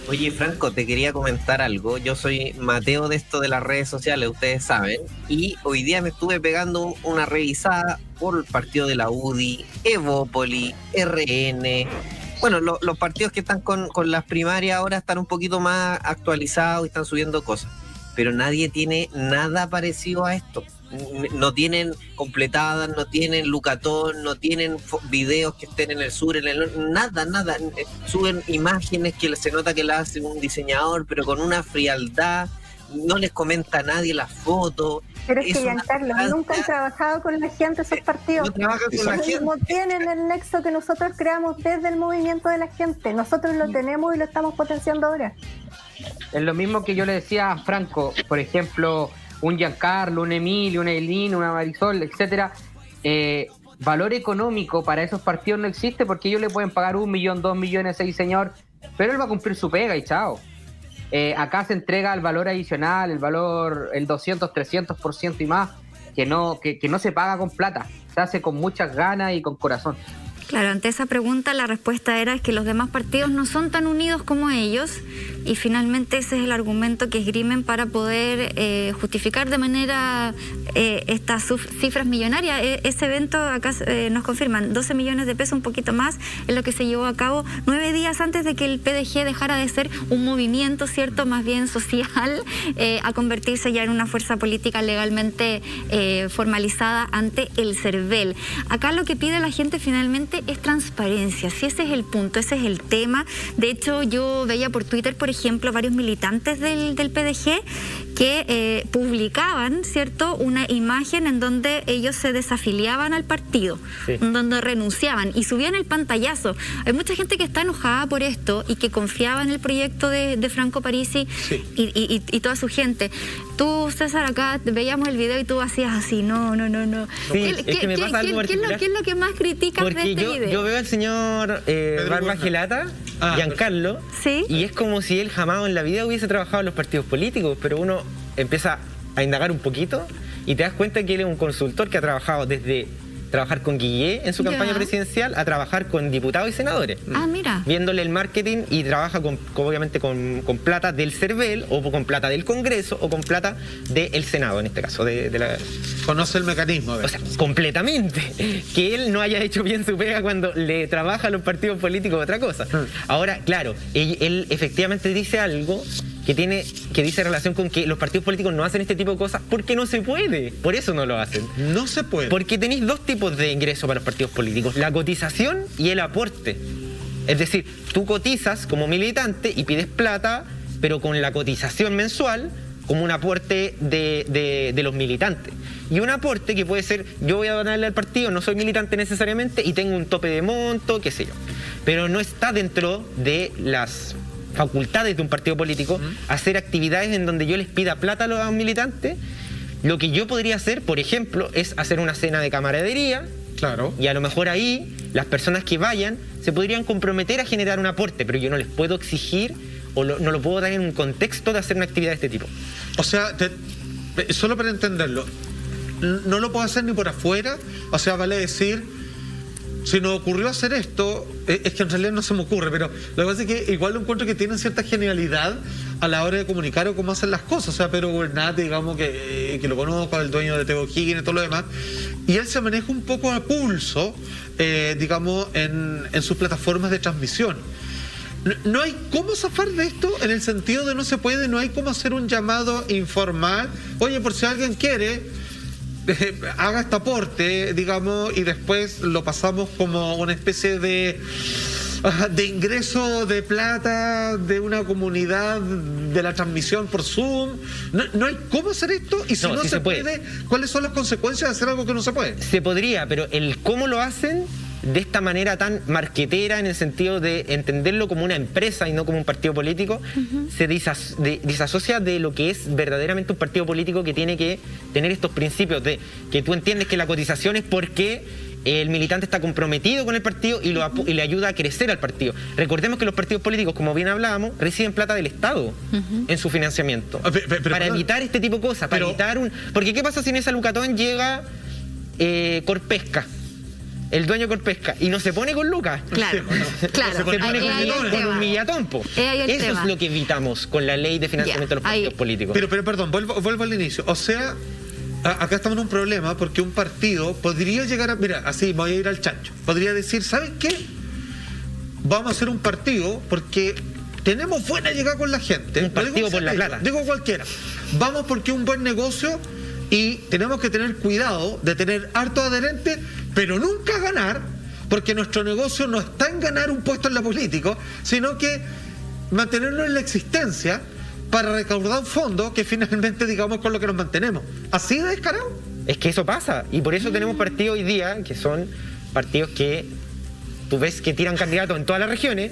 Oye, Franco, te quería comentar algo. Yo soy Mateo de esto de las redes sociales, ustedes saben. Y hoy día me estuve pegando una revisada por el partido de la UDI, Evópoli, RN. Bueno, los partidos que están con las primarias ahora están un poquito más actualizados y están subiendo cosas. Pero nadie tiene nada parecido a esto. No tienen completadas, no tienen Lucatón, no tienen videos que estén en el sur, nada. Suben imágenes que se nota que las hace un diseñador, pero con una frialdad, no les comenta a nadie las fotos. Pero es que, Giancarlo, nunca han trabajado con la gente esos partidos. No trabajan con la gente. No tienen el nexo que nosotros creamos desde el movimiento de la gente. Nosotros lo tenemos y lo estamos potenciando ahora. Es lo mismo que yo le decía a Franco, por ejemplo, un Giancarlo, un Emilio, una Eileen, una Marisol, etcétera. Valor económico para esos partidos no existe porque ellos le pueden pagar 1 millón, 2 millones a ese diseñador, pero él va a cumplir su pega y chao. Acá se entrega el valor adicional, el valor, el 200, 300% y más, que no se paga con plata, se hace con muchas ganas y con corazón. Claro, ante esa pregunta la respuesta era que los demás partidos no son tan unidos como ellos y finalmente ese es el argumento que esgrimen para poder justificar de manera estas cifras millonarias. Ese evento acá nos confirman 12 millones de pesos, un poquito más, es lo que se llevó a cabo 9 días antes de que el PDG dejara de ser un movimiento, ¿cierto?, más bien social, a convertirse ya en una fuerza política legalmente formalizada ante el CERVEL. Acá lo que pide la gente finalmente es transparencia, si ese es el punto, ese es el tema. De hecho, yo veía por Twitter, por ejemplo, varios militantes del PDG que publicaban, ¿cierto?, una imagen en donde ellos se desafiliaban al partido, sí, en donde renunciaban y subían el pantallazo. Hay mucha gente que está enojada por esto y que confiaba en el proyecto de Franco Parisi, sí, y toda su gente. Tú, César, acá veíamos el video y tú hacías así, no. Sí, es que me pasa algo particular. ¿Qué es lo que más criticas de este video? Yo veo al señor Barba Gelata, Giancarlo, ¿sí?, y es como si él jamás en la vida hubiese trabajado en los partidos políticos, pero uno empieza a indagar un poquito y te das cuenta que él es un consultor que ha trabajado desde trabajar con Guillé en su campaña presidencial a trabajar con diputados y senadores. Mira. Viéndole el marketing y trabaja obviamente con plata del CERVEL o con plata del Congreso o con plata del Senado, en este caso. Conoce el mecanismo. O sea, completamente. Que él no haya hecho bien su pega cuando le trabaja a los partidos políticos otra cosa. Ahora, claro, él efectivamente dice algo que dice relación con que los partidos políticos no hacen este tipo de cosas porque no se puede. Por eso no lo hacen. No se puede. Porque tenéis dos tipos de ingresos para los partidos políticos: la cotización y el aporte. Es decir, tú cotizas como militante y pides plata, pero con la cotización mensual como un aporte de los militantes. Y un aporte que puede ser, yo voy a donarle al partido, no soy militante necesariamente y tengo un tope de monto, qué sé yo. Pero no está dentro de las facultades de un partido político hacer actividades en donde yo les pida plata a los militantes. Lo que yo podría hacer, por ejemplo, es hacer una cena de camaradería. Claro. Y a lo mejor ahí las personas que vayan se podrían comprometer a generar un aporte, pero yo no les puedo exigir o no lo puedo dar en un contexto de hacer una actividad de este tipo. O sea, solo para entenderlo, no lo puedo hacer ni por afuera. O sea, vale decir, si nos ocurrió hacer esto, es que en realidad no se me ocurre, pero lo que pasa es que igual lo encuentro que tienen cierta genialidad a la hora de comunicar o cómo hacer las cosas. O sea, Pedro Gubernate, digamos, que lo conozco, el dueño de Teo Higgins y todo lo demás, y él se maneja un poco a pulso, digamos, en sus plataformas de transmisión. No hay cómo zafar de esto en el sentido de no hay cómo hacer un llamado informal. Oye, por si alguien quiere, haga este aporte, digamos, y después lo pasamos como una especie de ingreso de plata de una comunidad de la transmisión por Zoom. No hay cómo hacer esto, y si no se puede, ¿cuáles son las consecuencias de hacer algo que no se puede? Se podría, pero el cómo lo hacen de esta manera tan marquetera, en el sentido de entenderlo como una empresa y no como un partido político, se desasocia de lo que es verdaderamente un partido político, que tiene que tener estos principios de que tú entiendes que la cotización es porque el militante está comprometido con el partido y le ayuda a crecer al partido. Recordemos que los partidos políticos, como bien hablábamos, reciben plata del Estado en su financiamiento. Para evitar este tipo de cosas, porque ¿qué pasa si en esa Lucatón llega Corpesca? el dueño Corpesca y no se pone con Lucas. Claro, claro. Se pone con un millatón, po. Eso es lo que evitamos con la ley de financiamiento de los partidos políticos. Pero perdón, vuelvo al inicio. O sea, acá estamos en un problema porque un partido podría llegar a... Mira, así me voy a ir al chancho. Podría decir, ¿saben qué? Vamos a hacer un partido porque tenemos buena llegada con la gente. Un partido por la plata. Digo cualquiera. Vamos porque es un buen negocio y tenemos que tener cuidado de tener hartos adherentes, pero nunca ganar, porque nuestro negocio no está en ganar un puesto en la política, sino que mantenernos en la existencia para recaudar un fondo que finalmente, digamos, con lo que nos mantenemos. ¿Así de descarado? Es que eso pasa, y por eso tenemos partidos hoy día que son partidos que tú ves que tiran candidatos en todas las regiones,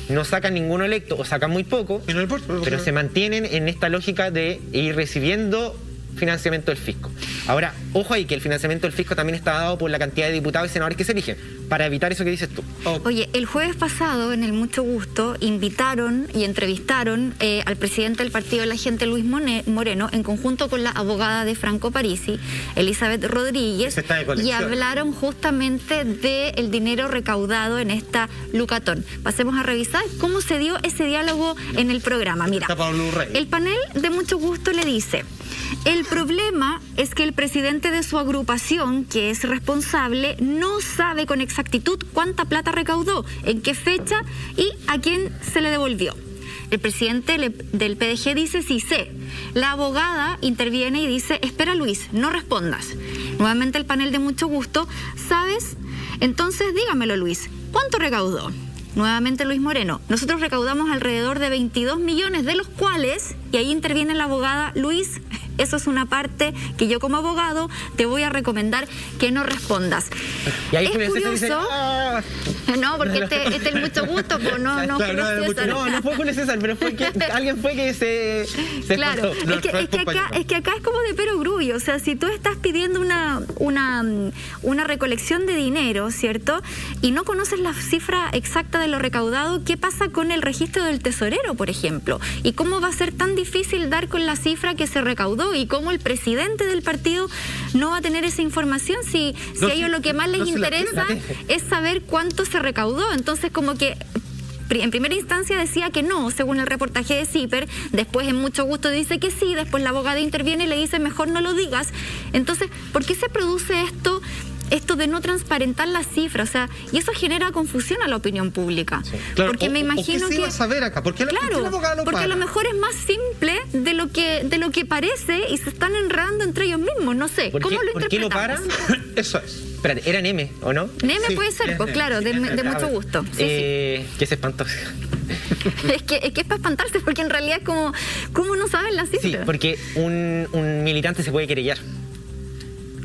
no sacan ninguno electo o sacan muy poco, Y no importa, pero se mantienen en esta lógica de ir recibiendo financiamiento del fisco. Ahora, ojo ahí que el financiamiento del fisco también está dado por la cantidad de diputados y senadores que se eligen, para evitar eso que dices tú. Oye, el jueves pasado, en el Mucho Gusto, invitaron y entrevistaron al presidente del Partido de la Gente, Luis Moreno, en conjunto con la abogada de Franco Parisi, Elizabeth Rodríguez, y hablaron justamente del dinero recaudado en esta Lucatón. Pasemos a revisar cómo se dio ese diálogo en el programa. Mira, el panel de Mucho Gusto le dice: el problema es que el presidente de su agrupación, que es responsable, no sabe con exactitud cuánta plata recaudó, en qué fecha y a quién se le devolvió. El presidente del PDG dice: sí sé. La abogada interviene y dice: espera, Luis, no respondas. Nuevamente el panel de Mucho Gusto: ¿sabes? Entonces dígamelo, Luis, ¿cuánto recaudó? Nuevamente Luis Moreno: nosotros recaudamos alrededor de 22 millones, de los cuales, y ahí interviene la abogada: Luis, eso es una parte que yo como abogado te voy a recomendar que no respondas. Y ahí es curioso, dice, no, porque este es Mucho Gusto, pues no Julio César. No fue Julio César, pero fue que alguien fue que se claro, es que acá es como de perogrullo. O sea, si tú estás pidiendo una recolección de dinero, ¿cierto? Y no conoces la cifra exacta de lo recaudado, ¿qué pasa con el registro del tesorero, por ejemplo? ¿Y cómo va a ser tan difícil dar con la cifra que se recaudó? ¿Y cómo el presidente del partido no va a tener esa información si a ellos lo que más les interesa es saber cuánto se recaudó? Entonces, como que en primera instancia decía que no, según el reportaje de CIPER, después en Mucho Gusto dice que sí, después la abogada interviene y le dice: mejor no lo digas. Entonces, ¿por qué se produce esto de no transparentar las cifras? O sea, y eso genera confusión a la opinión pública. Sí, claro. Porque me imagino que... a saber acá? ¿Por qué la abogada lo porque para? a lo mejor es más simple de lo que parece y se están enredando entre ellos mismos. No sé, ¿cómo lo interpretamos? ¿Por qué lo paran? Eso es. Espérate, era Neme, ¿o no? Neme sí, puede ser, pues claro, de Mucho Gusto. Sí, que es espantoso. es que es para espantarse, porque en realidad es como, ¿cómo no saben las cifras? Sí, porque un militante se puede querellar.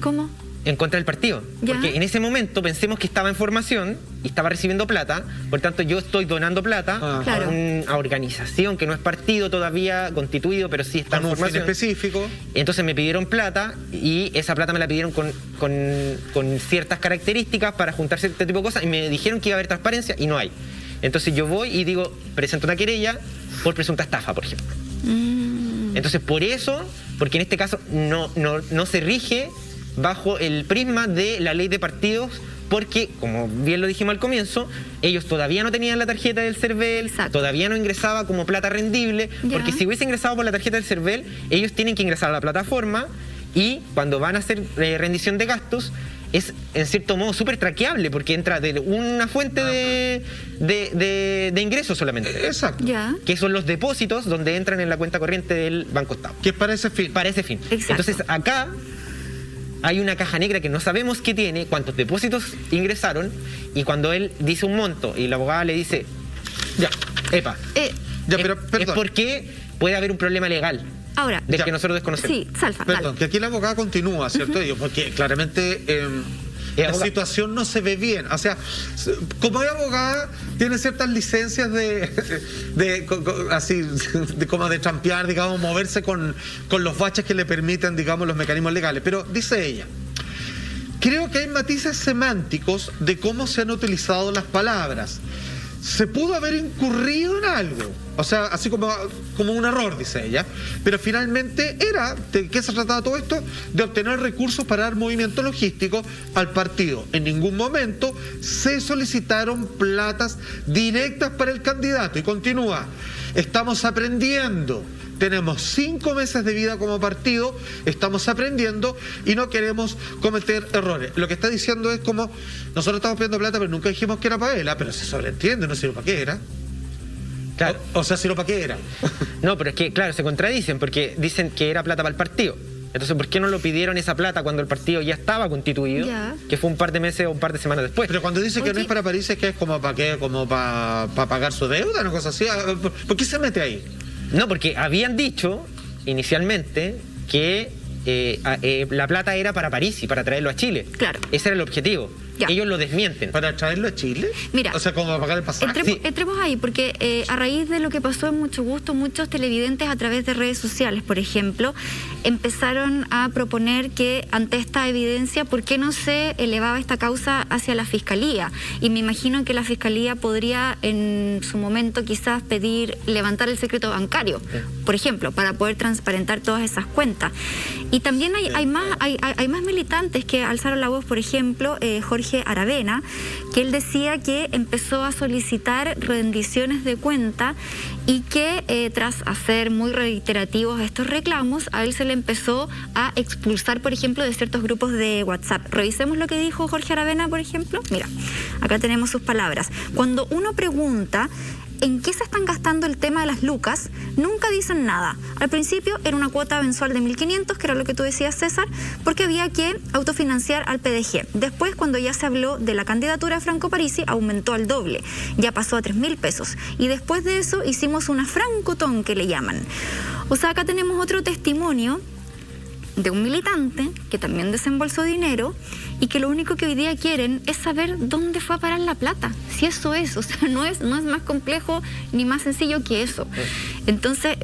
¿Cómo? En contra del partido. ¿Ya? Porque en ese momento pensemos que estaba en formación y estaba recibiendo plata, por tanto yo estoy donando plata claro. a una organización que no es partido todavía constituido, pero sí está en formación. Fin específico. Entonces me pidieron plata y esa plata me la pidieron con ciertas características para juntar cierto tipo de cosas y me dijeron que iba a haber transparencia y no hay. Entonces yo voy y digo, presento una querella por presunta estafa, por ejemplo. Entonces por eso, porque en este caso no se rige bajo el prisma de la ley de partidos, porque, como bien lo dijimos al comienzo, ellos todavía no tenían la tarjeta del CERVEL, exacto, todavía no ingresaba como plata rendible, porque si hubiese ingresado por la tarjeta del CERVEL, ellos tienen que ingresar a la plataforma y cuando van a hacer rendición de gastos, es en cierto modo súper traqueable, porque entra de una fuente de ingresos solamente. Exacto. Ya. Que son los depósitos donde entran en la cuenta corriente del Banco Estado. Que es para ese fin. Para ese fin. Exacto. Entonces acá hay una caja negra que no sabemos qué tiene, cuántos depósitos ingresaron, y cuando él dice un monto y la abogada le dice, ya, epa, pero perdón. es porque puede haber un problema legal. Ahora, del que nosotros desconocemos. Sí, Salfa, perdón, dale. que aquí la abogada continúa, ¿cierto? Porque claramente la situación no se ve bien. O sea, como es abogada, tiene ciertas licencias como de trampear, digamos, moverse con los baches que le permiten, digamos, los mecanismos legales. Pero dice ella: creo que hay matices semánticos de cómo se han utilizado las palabras. se pudo haber incurrido en algo. O sea, así como un error, dice ella. Pero finalmente ¿de qué se trataba todo esto? De obtener recursos para dar movimiento logístico al partido. En ningún momento se solicitaron platas directas para el candidato. Y continúa, estamos aprendiendo. Tenemos 5 meses de vida como partido, estamos aprendiendo y no queremos cometer errores. Lo que está diciendo es como, nosotros estamos pidiendo plata, pero nunca dijimos que era para él, pero se sobreentiende, no sirve para qué era. Claro. O sea, sirve para qué era. No, pero es que, claro, se contradicen porque dicen que era plata para el partido. Entonces, ¿por qué no lo pidieron esa plata cuando el partido ya estaba constituido? Ya. Que fue un par de meses o un par de semanas después. Pero cuando dice que no es para París, es que es como para qué, como para pagar su deuda, una cosa así. ¿Por qué se mete ahí? No, porque habían dicho inicialmente que la plata era para París y para traerlo a Chile. Claro. Ese era el objetivo. Ya. Ellos lo desmienten. ¿Para traerlo a Chile? Mira, o sea, como para pagar el pasaje. Entremos ahí, porque a raíz de lo que pasó en Mucho Gusto, muchos televidentes a través de redes sociales, por ejemplo, empezaron a proponer que ante esta evidencia, ¿por qué no se elevaba esta causa hacia la Fiscalía? Y me imagino que la Fiscalía podría en su momento quizás pedir levantar el secreto bancario, por ejemplo, para poder transparentar todas esas cuentas. Y también hay más militantes que alzaron la voz, por ejemplo, Jorge Aravena, que él decía que empezó a solicitar rendiciones de cuenta y que tras hacer muy reiterativos estos reclamos, a él se le empezó a expulsar, por ejemplo, de ciertos grupos de WhatsApp. Revisemos lo que dijo Jorge Aravena, por ejemplo. Mira, acá tenemos sus palabras. Cuando uno pregunta ¿en qué se están gastando el tema de las lucas? Nunca dicen nada. Al principio era una cuota mensual de 1.500, que era lo que tú decías, César, porque había que autofinanciar al PDG. Después, cuando ya se habló de la candidatura de Franco Parisi, aumentó al doble. Ya pasó a 3.000 pesos. Y después de eso hicimos una francotón, que le llaman. O sea, acá tenemos otro testimonio de un militante que también desembolsó dinero y que lo único que hoy día quieren es saber dónde fue a parar la plata. Si eso es, o sea, no es más complejo ni más sencillo que eso. Entonces,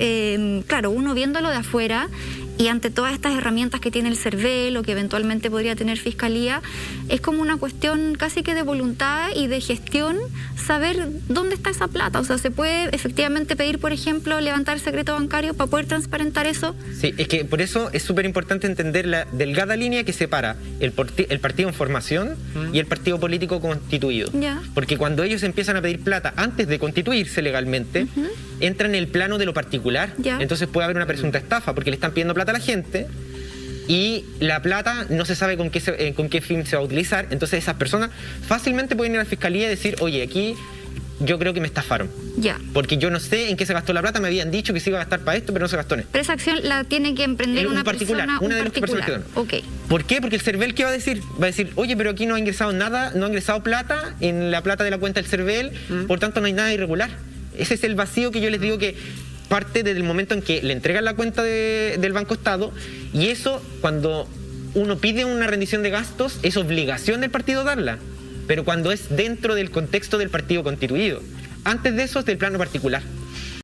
claro, uno viéndolo de afuera y ante todas estas herramientas que tiene el CERVEL o que eventualmente podría tener Fiscalía, es como una cuestión casi que de voluntad y de gestión saber dónde está esa plata. O sea, se puede efectivamente pedir, por ejemplo, levantar el secreto bancario para poder transparentar eso. Sí, es que por eso es súper importante entender la delgada línea que separa el partido en formación y el partido político constituido. Ya. Porque cuando ellos empiezan a pedir plata antes de constituirse legalmente, entran en el plano de lo particular. Ya. Entonces puede haber una presunta estafa porque le están pidiendo plata a la gente y la plata no se sabe con qué fin se va a utilizar. Entonces esas personas fácilmente pueden ir a la Fiscalía y decir, oye, aquí yo creo que me estafaron. Ya. Porque yo no sé en qué se gastó la plata, me habían dicho que se iba a gastar para esto, pero no se gastó en esto. Pero esa acción la tiene que emprender una particular, persona, una de las personas que particular. donan. Ok. ¿Por qué? Porque el CERVEL, ¿qué va a decir? Va a decir, oye, pero aquí no ha ingresado nada, no ha ingresado plata en la plata de la cuenta del CERVEL, por tanto no hay nada irregular. Ese es el vacío que yo les digo que parte desde el momento en que le entregan la cuenta del Banco Estado, y eso, cuando uno pide una rendición de gastos, es obligación del partido darla, pero cuando es dentro del contexto del partido constituido. Antes de eso es del plano particular.